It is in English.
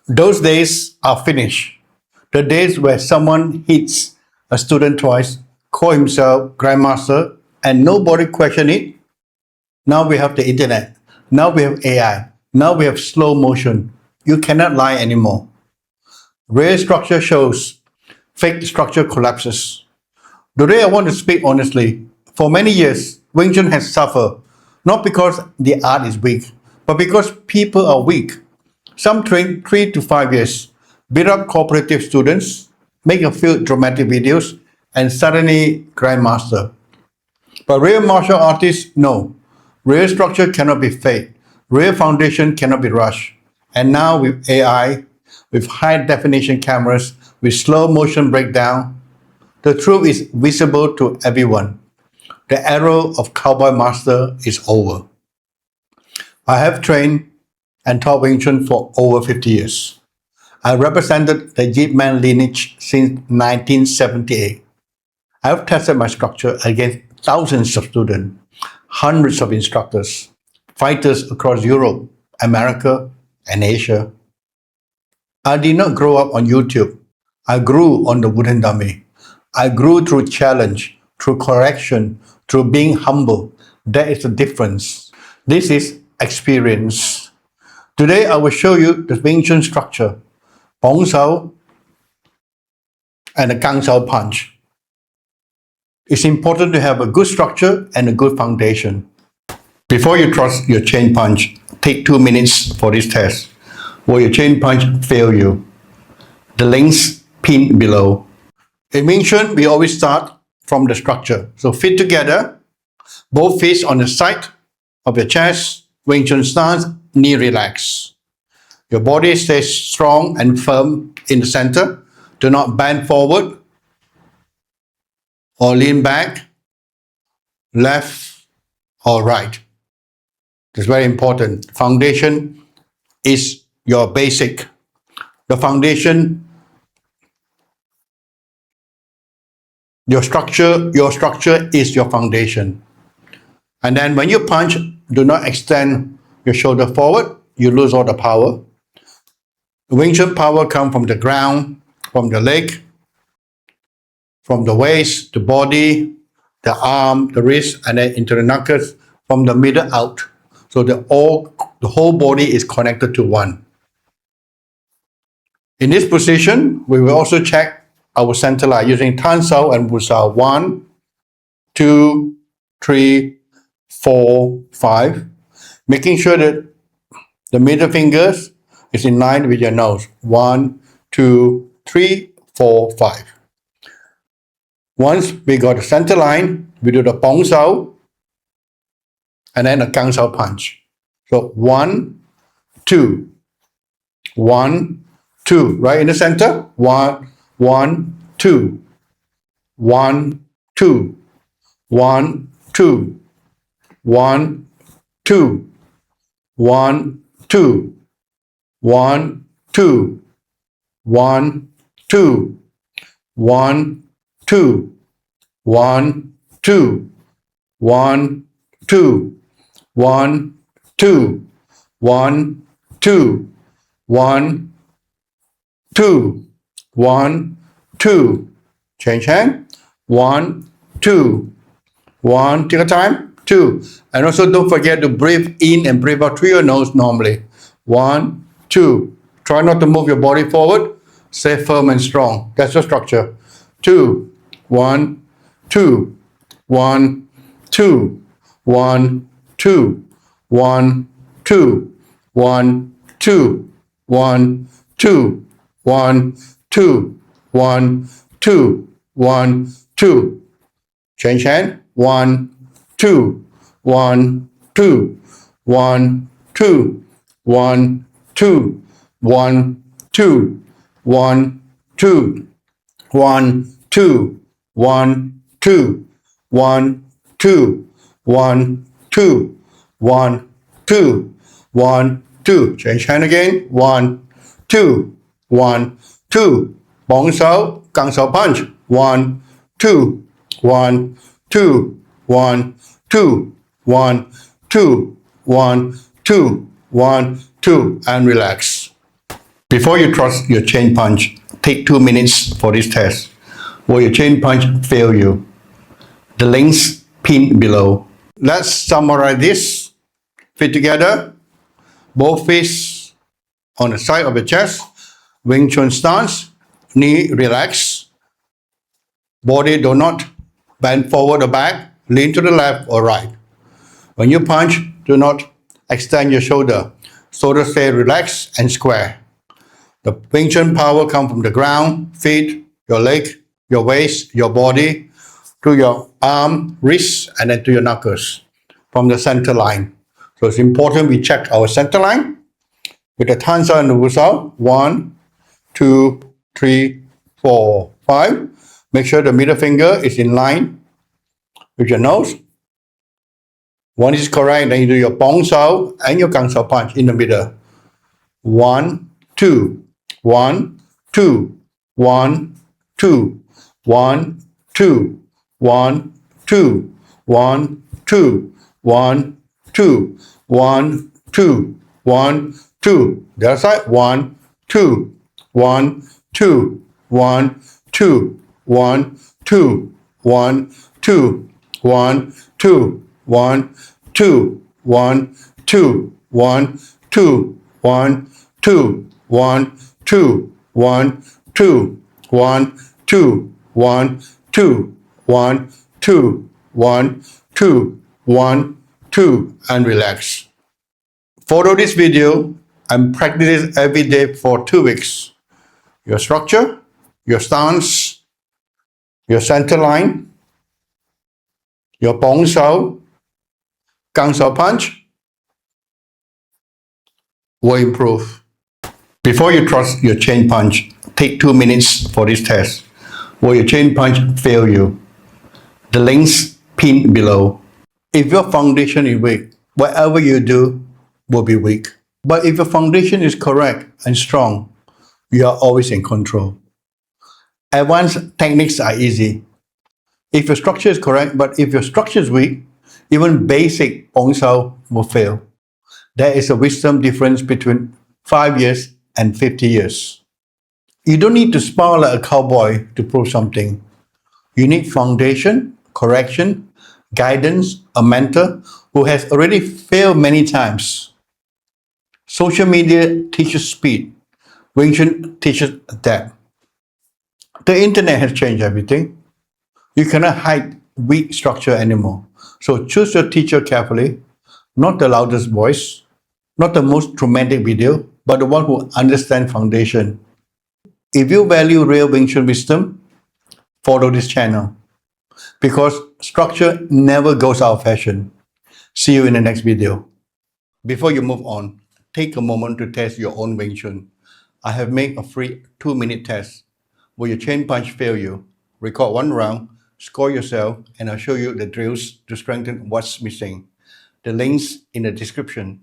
Those days are finished. The days where someone hits a student twice, call himself grandmaster, and nobody question it. Now we have the internet. Now we have AI. Now we have slow motion. You cannot lie anymore. Real structure shows, fake structure collapses. Today I want to speak honestly. For many years, Wing Chun has suffered, not because the art is weak, but because people are weak. Some train 3 to 5 years, beat up cooperative students, make a few dramatic videos, and suddenly grandmaster. But real martial artists know real structure cannot be faked, real foundation cannot be rushed. And now with AI, with high definition cameras, with slow motion breakdown, the truth is visible to everyone. The era of cowboy master is over. I have trained and taught Wing Chun for over 50 years. I represented the Jeep Man lineage since 1978. I have tested my structure against thousands of students, hundreds of instructors, fighters across Europe, America, and Asia. I did not grow up on YouTube. I grew on the wooden dummy. I grew through challenge, through correction, through being humble. That is the difference. This is experience. Today I will show you the Wing Chun structure, Bong and the Gang punch. It's important to have a good structure and a good foundation. Before you trust your chain punch, take 2 minutes for this test. Will your chain punch fail you? The links pinned below. In Wing Chun, we always start from the structure. So feet together, both fists on the side of your chest, Wing Chun stance, knee relax. Your body stays strong and firm in the center. Do not bend forward or lean back, left or right. It's very important. Foundation is your basic. The foundation, your structure is your foundation. And then when you punch, do not extend your shoulder forward. You lose all the power. The Wing Chun power comes from the ground, from the leg, from the waist, the body, the arm, the wrist, and then into the knuckles, from the middle out. So the whole body is connected to one. In this position, we will also check our center line using Tan Sao and Wu Sao. 1, 2, 3, 4, 5. Making sure that the middle fingers is in line with your nose. 1, 2, 3, 4, 5. Once we got the center line, we do the Bong Sao and then the Gang Sao punch. So 1, 2, 1, 2, right in the center. 1, 1, 2, 1, 2, 1, 2, 1, 2, 1, 2, 1, 2, 1, 2, 1, 2, 1, 2, 1, 2, 1, 2, 1, 2, 1, 2, 1, 2. Change hand. 1, 2, 1. Take a time. 2. And also don't forget to breathe in and breathe out through your nose normally. 1, 2. Try not to move your body forward. Stay firm and strong. That's your structure. 2, 1, 2, 1, 2, 1, 2, 1, 2, 1, 2, 1, 2, 1, 2, 1, 2, 1, 2. Change hand. 1, 2, 1, 2, 1, 2, 1, 2, 1, 2, 1, 2, 1, 2, 1, 2, 1, 2, 1, 2, 1, 2, 1, 2. Change hand again. 1, 2, 1, 2. Bong Sao, Gang Sao punch. 1, 2, 1, 2, 1, 2, 1, 2, 1, 2, 1, 2, and relax. Before you trust your chain punch, take 2 minutes for this test. Will your chain punch fail you? The links pinned below. Let's summarize this. Feet together, both fists on the side of the chest, Wing Chun stance, knee relaxed, body do not bend forward or back, lean to the left or right. When you punch, do not extend your shoulder. Shoulders stay relaxed and square. The Wing Chun power comes from the ground, feet, your leg, your waist, your body, to your arm, wrist, and then to your knuckles from the center line. So it's important we check our center line with the Tansa and the Wusao. 1, 2, 3, 4, 5. Make sure the middle finger is in line with your nose. One is correct, then you do your Bong Sao and your Gang Sao punch in the middle. 1, 2, 1, 2, 1, 2, 1, 2, 1, 2, 1, 2, 1, 2, 1, 2, 1, 2. The other side. 1, 2, 1, 2, 1, 2, 1, 2, 1, 2, 1, 2, 1, 2, 1, 2, 1, 2, 1, 2, 1, 2, 1, 2, 1, 2, 1, 2, 1, 2, 1, 2, 1, 2, and relax. Follow this video and practice it every day for 2 weeks. Your structure, your stance, your center line, your Bong Sao, Gang Sao punch will improve. Before you trust your chain punch, take 2 minutes for this test. Will your chain punch fail you? The links pinned below. If your foundation is weak, whatever you do will be weak. But if your foundation is correct and strong, you are always in control. Advanced techniques are easy. If your structure is correct, but if your structure is weak, even basic Bong Sao will fail. There is a wisdom difference between 5 years and 50 years. You don't need to smile like a cowboy to prove something. You need foundation, correction, guidance, a mentor who has already failed many times. Social media teaches speed. Wing Chun teaches depth. The internet has changed everything. You cannot hide weak structure anymore. So choose your teacher carefully, not the loudest voice, not the most dramatic video, but the one who understands foundation. If you value real Wing Chun wisdom, follow this channel because structure never goes out of fashion. See you in the next video. Before you move on, take a moment to test your own Wing Chun. I have made a free 2-minute test. Will your chain punch fail you? Record 1 round, score yourself, and I'll show you the drills to strengthen what's missing. The links in the description.